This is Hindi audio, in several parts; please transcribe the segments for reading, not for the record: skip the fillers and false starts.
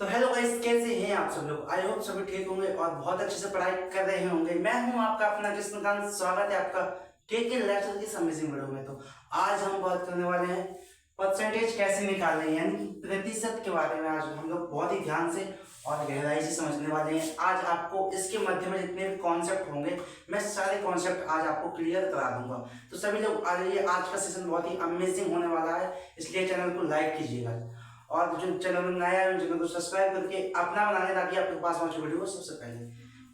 तो हेलो गाइस, कैसे हैं आप सब लोग। आई होप सभी ठीक होंगे और बहुत अच्छे से पढ़ाई कर रहे होंगे। मैं हूं आपका अपना कृष्णकांत, स्वागत है आपका के लेक्चर की अमेजिंग वीडियो में। तो आज हम बात करने वाले हैं परसेंटेज कैसे निकालने हैं, यानी प्रतिशत के बारे में। आज हम लोग बहुत ही ध्यान से और गहराई से समझने वाले हैं। आज आपको इसके माध्यम में जितने भी कॉन्सेप्ट होंगे, मैं सारे कॉन्सेप्ट आज आपको क्लियर करा दूंगा। तो सभी लोग आ जाइए, आज का सेशन बहुत ही अमेजिंग होने वाला है, इसलिए चैनल को लाइक कीजिएगा और जो चैनल में नया है चैनल को सब्सक्राइब करके अपना बनाने, ताकि आपके पास पहुंचे वीडियो सबसे पहले।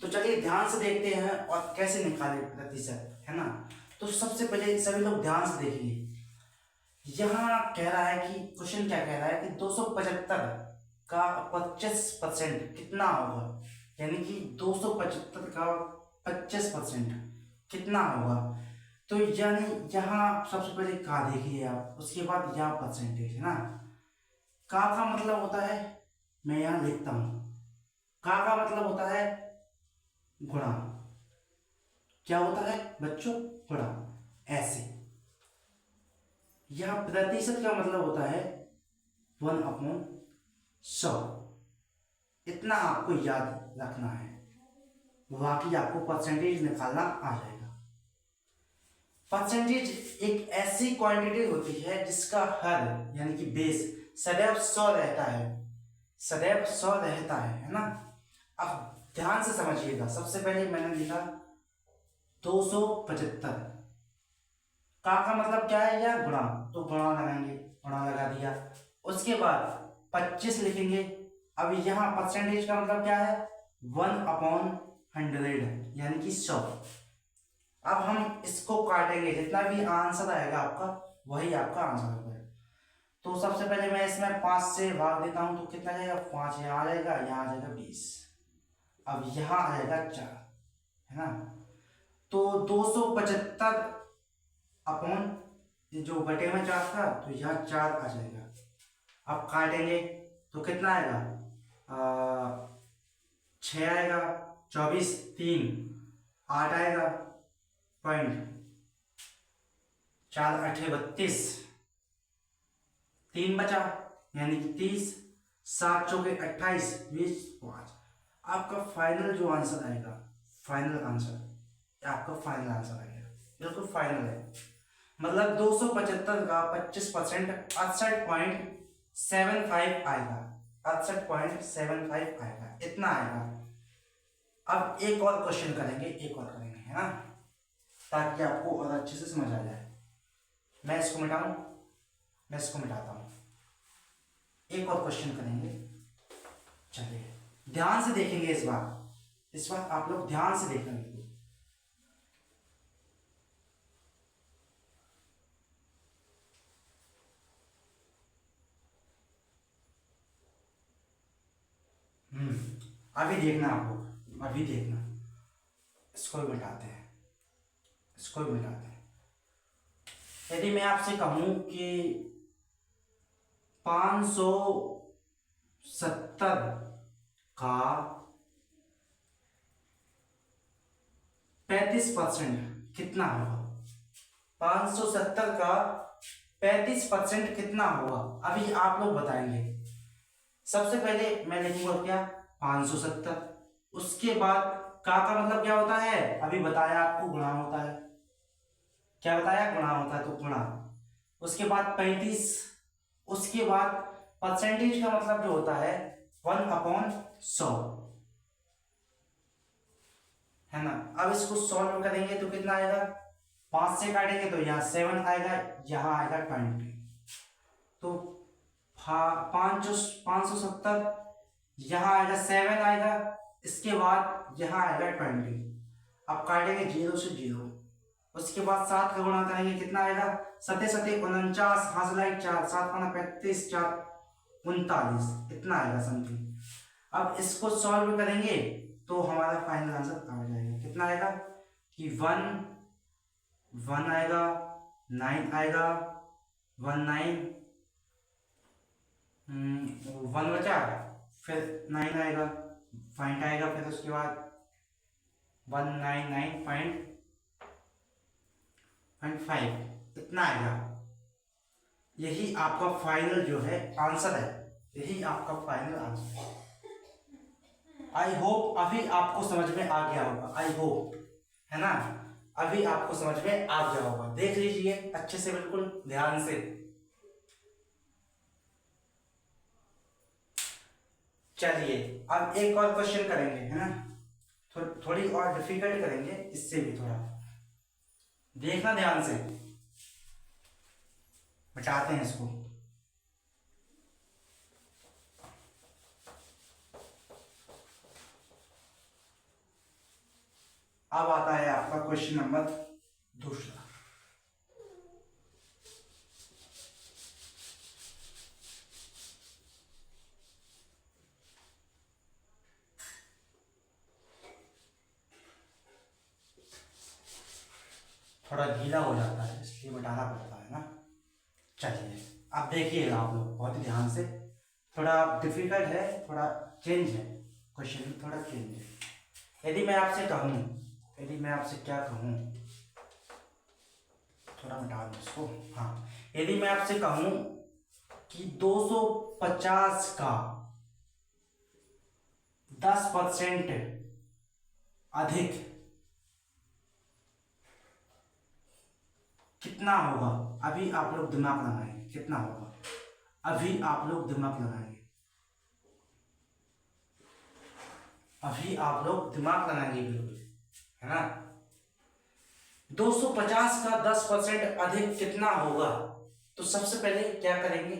तो चलिए ध्यान से देखते हैं और कैसे निकाले प्रतिशत, है ना। तो सबसे पहले सभी लोग ध्यान से देखिए, यहाँ कह रहा है कि क्वेश्चन क्या कह रहा है कि 275 का 25% कितना होगा, यानी कि 275 का 25% कितना होगा। तो यानी यहाँ सबसे पहले का देखिए आप, उसके बाद यहाँ परसेंटेज, है ना। का मतलब होता है, मैं यहां लिखता हूं, का मतलब होता है गुणा। क्या होता है बच्चों? गुणा। ऐसे यह प्रतिशत का मतलब होता है 1/100। इतना आपको याद रखना है, बाकी आपको परसेंटेज निकालना आ जाएगा। परसेंटेज एक ऐसी क्वांटिटी होती है जिसका हर यानी कि बेस सदैव 100 रहता है, सदैव 100 रहता है ना। अब ध्यान से समझिएगा, सबसे पहले मैंने लिखा 275। का मतलब क्या है? या गुणा, तो गुणा लगाएंगे, गुणा लगा दिया। उसके बाद 25 लिखेंगे। अब यहाँ परसेंटेज का मतलब क्या है? 1/100 यानी कि 100। अब हम इसको काटेंगे, जितना भी आंसर आएगा आपका वही आपका आंसर होगा। तो सबसे पहले मैं इसमें 5 से भाग देता हूं, तो कितना जाएगा? 5 यहाँ आ जाएगा, यहाँ आ जाएगा 20, अब यहाँ आ जाएगा 4, है ना। तो 275 अपॉन जो बटे में 4 था, तो यहाँ 4 आ जाएगा। अब काटेंगे तो कितना आएगा? 6 आएगा, 24, 3, 8 आएगा, पॉइंट 4 8 32, 3 बचा यानी कि 30, 7 चौके 28, 20, 5। आपका फाइनल जो आंसर आएगा, फाइनल आंसर, आपका फाइनल आंसर आएगा, बिल्कुल फाइनल है। मतलब 275 का 25% 68.75 आएगा, 68.75 आएगा, इतना आएगा। अब एक और क्वेश्चन करेंगे, एक और करेंगे, है ना, ताकि आपको और अच्छे से समझ आ जाए। मैं इसको मिटाऊं, मैं इसको मिटाता हूं, एक और क्वेश्चन करेंगे। चलिए ध्यान से देखेंगे इस बार आप लोग ध्यान से देखेंगे। अभी देखना आप लोग, अभी देखना। इसको भी मिटाते हैं, इसको भी मिटाते हैं। यदि मैं आपसे कहूं कि 570 का 35% कितना होगा? 570 का 35% कितना होगा? अभी आप लोग बताएंगे। सबसे पहले मैं लिखूंगा क्या? 570। उसके बाद का मतलब क्या होता है? अभी बताया आपको, गुणा होता है। क्या बताया? गुणा होता है, तो गुणा। उसके बाद 35, उसके बाद परसेंटेज का मतलब जो होता है 1/100, है ना। अब इसको सॉल्व करेंगे तो कितना आएगा? 5 से काटेंगे तो यहाँ 7 आएगा, यहाँ आएगा 20। तो 570, यहाँ आएगा 7 आएगा, इसके बाद यहाँ आएगा 20। अब काटेंगे 0 से 0, उसके बाद 7 का गुणा करेंगे, कितना आएगा? 7 7 49, हासिल 4, 7 35, 4 39, इतना आएगा समथिंग। अब इसको सॉल्व करेंगे तो हमारा फाइनल आंसर आ जाएगा। कितना आएगा? कि 1 आएगा, 9 आएगा, 19, 1 बचा, फिर 9 आएगा, पॉइंट आएगा, फिर उसके बाद 199.5, इतना आएगा। यही आपका फाइनल जो है आंसर है, यही आपका फाइनल आंसर है। आई होप अभी आपको समझ में आ गया होगा, आई होप, है ना, अभी आपको समझ में आ गया होगा। देख लीजिए अच्छे से, बिल्कुल ध्यान से। चलिए अब एक और क्वेश्चन करेंगे, है ना, थोड़ी और डिफिकल्ट करेंगे, इससे भी थोड़ा देखना ध्यान से। मिटाते हैं इसको। अब आता है आपका क्वेश्चन नंबर दूसरा। थोड़ा गीला हो जाता है इसलिए मिटाना पड़ता है ना। चलिए अब देखिएगा आप लोग बहुत ही ध्यान से, थोड़ा डिफिकल्ट है, थोड़ा चेंज है क्वेश्चन, थोड़ा चेंज है। यदि मैं आपसे कहूँ, यदि मैं आपसे क्या कहूँ, थोड़ा मिटा दूँ इसको, हाँ, यदि मैं आपसे कहूँ कि 250 का 10% अधिक कितना होगा? अभी आप लोग दिमाग लगाएंगे कितना होगा, अभी आप लोग दिमाग लगाएंगे, अभी आप लोग दिमाग लगाएंगे बिल्कुल, है ना। 250 का 10% अधिक कितना होगा? तो सबसे पहले क्या करेंगे,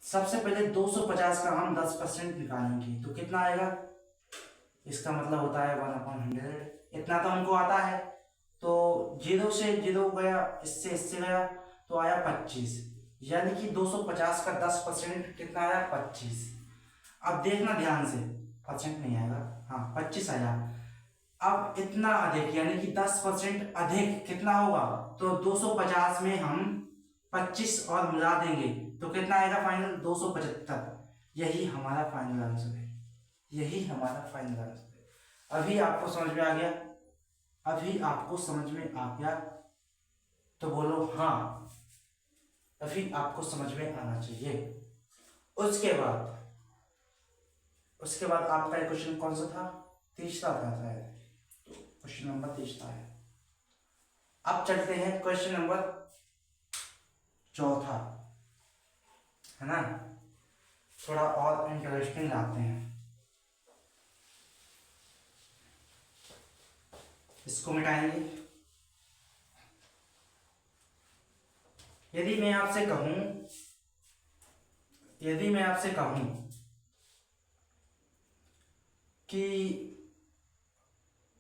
सबसे पहले 250 का हम 10% निकालेंगे तो कितना आएगा? इसका मतलब होता है 1/100। इतना तो हमको आता है, तो 0 से 0 गया, इससे गया, तो आया 25, यानी कि 250 का 10% कितना आया? 25। अब देखना ध्यान से, परसेंट नहीं आएगा, हाँ 25 आया। अब इतना अधिक यानी कि 10% अधिक कितना होगा? तो 250 में हम 25 और मिला देंगे तो कितना आएगा फाइनल? 275। यही हमारा फाइनल आंसर है, यही हमारा फाइनल आंसर है। अभी आपको समझ में आ गया? अभी आपको समझ में आ गया तो बोलो हाँ, अभी आपको समझ में आना चाहिए। उसके बाद आपका क्वेश्चन कौन सा था? तीसरा था शायद, क्वेश्चन नंबर तीसरा है। अब चलते हैं क्वेश्चन नंबर चौथा, है ना, थोड़ा और इंटरेस्टिंग लाते हैं, इसको मिटाएंगे। यदि मैं आपसे कहूं कि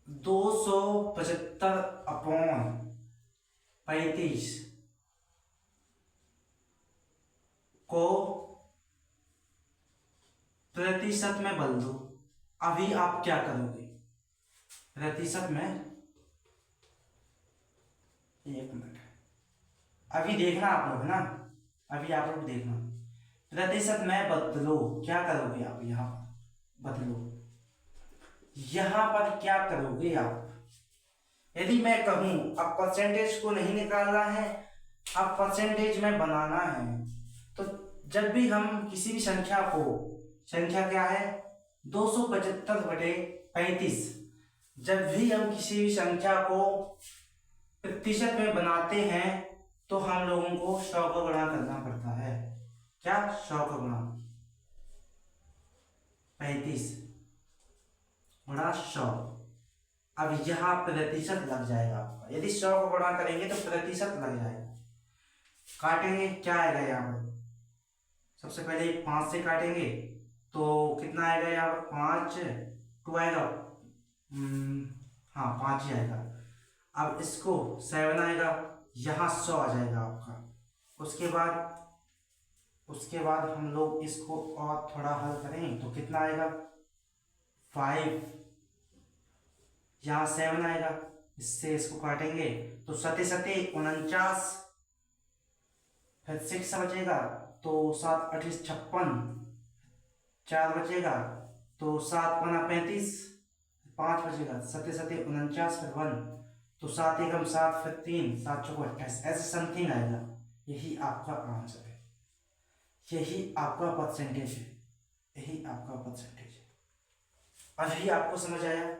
275/35 को प्रतिशत में बदल दो, अभी आप क्या करोगे? प्रतिशत में, एक मिनट, अभी देखना आप लोग, है ना, अभी आप लोग देखना। प्रतिशत में बदलो, क्या करोगे आप? यहाँ बदलो, यहाँ पर क्या करोगे आप? यदि मैं कहूं अब परसेंटेज को नहीं निकालना है, अब परसेंटेज में बनाना है, तो जब भी हम किसी भी संख्या को, संख्या क्या है? 275/35, जब भी हम किसी भी संख्या को प्रतिशत में बनाते हैं तो हम लोगों को 100 का गुणा करना पड़ता है। क्या? 100 का गुणा 35 गुणा 100। अब यहाँ प्रतिशत लग जाएगा आपका, यदि 100 को गुणा करेंगे तो प्रतिशत लग जाएगा। काटेंगे, क्या आएगा यहाँ पर? सबसे पहले 5 से काटेंगे तो कितना आएगा यहाँ पर? 5 2 आएगा, हाँ 5 ही आएगा। अब इसको 7 आएगा, यहाँ 100 आ जाएगा आपका। उसके बाद हम लोग इसको और थोड़ा हल करें तो कितना आएगा? 5, यहाँ 7 आएगा, इससे इसको काटेंगे तो 7 7 49, फिर 6 बचेगा तो 7 8 56, 4 बचेगा तो 7 5 35, 5 बचेगा, 7 7 49, फिर 1 तो 7 1 7, फिर 3 7 4 28, ऐसे समथिंग आएगा। यही आपका आंसर है, यही आपका परसेंटेज है, यही आपका परसेंटेज है। अभी आपको समझ आया?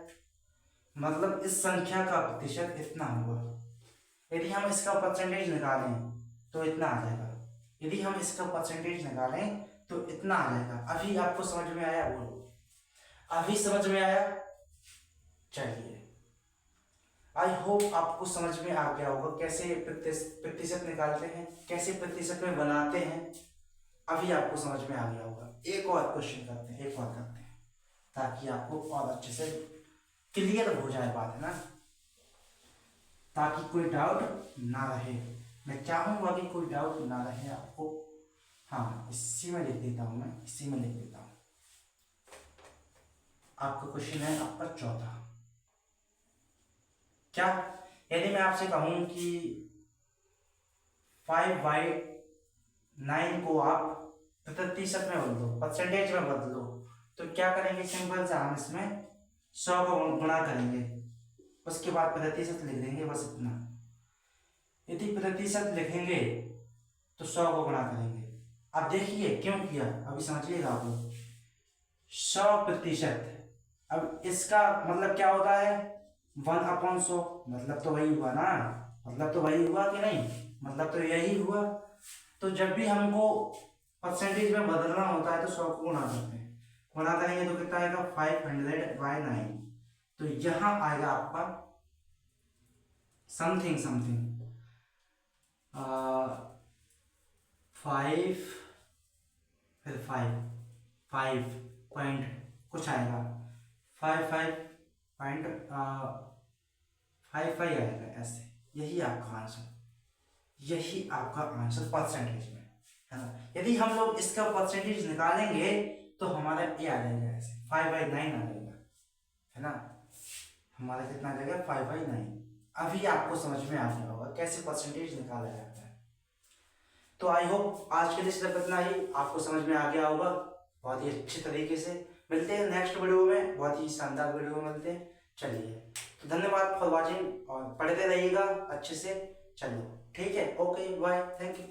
मतलब इस संख्या का प्रतिशत इतना होगा। यदि हम इसका परसेंटेज निकालें तो इतना आ जाएगा। यदि हम इसका परसेंटेज निकालें तो इतना आ जाएगा। अभी आपको समझ में आया? बोलो, अभी समझ में आया? चलिए, आई होप आपको समझ में आ गया होगा कैसे प्रतिशत निकालते हैं, कैसे प्रतिशत में बनाते हैं। अभी आपको समझ में आ गया होगा। एक और क्वेश्चन करते हैं, एक और करते हैं, ताकि आपको और अच्छे से क्लियर हो जाए बात, है ना, ताकि कोई डाउट ना रहे। मैं चाहूंगा कि कोई डाउट ना रहे आपको। हाँ, इसी में लिख देता हूं, मैं इसी में लिख देता हूं। आपका क्वेश्चन है आपका चौथा। क्या यदि मैं आपसे कहूं कि 5/9 को आप प्रतिशत में बदलो, परसेंटेज में बदलो, तो क्या करेंगे? सिंपल सा हम इसमें 100 को गुणा करेंगे, उसके बाद प्रतिशत लिख देंगे, बस इतना। यदि प्रतिशत लिखेंगे तो 100 को गुणा करेंगे। अब देखिए क्यों किया, अभी समझिएगा आप लोग। 100%, अब इसका मतलब क्या होता है? 1/100, मतलब तो वही हुआ ना, मतलब तो वही हुआ कि नहीं? मतलब तो यही हुआ। तो जब भी हमको परसेंटेज में बदलना होता है तो 100 को गुणा करते हैं। गुणा करेंगे तो कितना आएगा? 500/9। तो यहां आएगा आपका समथिंग समथिंग 5, फिर 5 पॉइंट कुछ आएगा, 5.55 आएगा ऐसे। यही आपका आंसर, यही आपका आंसर परसेंटेज में, है ना। यदि हम लोग इसका परसेंटेज निकालेंगे तो हमारा ये आ जाएगा ऐसे, 5/9 आ जाएगा, है ना। हमारा कितना आ जाएगा? 5/9। अभी आपको समझ में आ गया होगा कैसे परसेंटेज निकाला जाता है। तो आई होप आज के लिए सिर्फ इतना ही आपको समझ में आ गया होगा बहुत ही अच्छे तरीके से। मिलते हैं नेक्स्ट वीडियो में, बहुत ही शानदार वीडियो में मिलते हैं। चलिए, तो धन्यवाद फॉर वॉचिंग और पढ़ते रहिएगा अच्छे से। चलो ठीक है, ओके बाय, थैंक यू।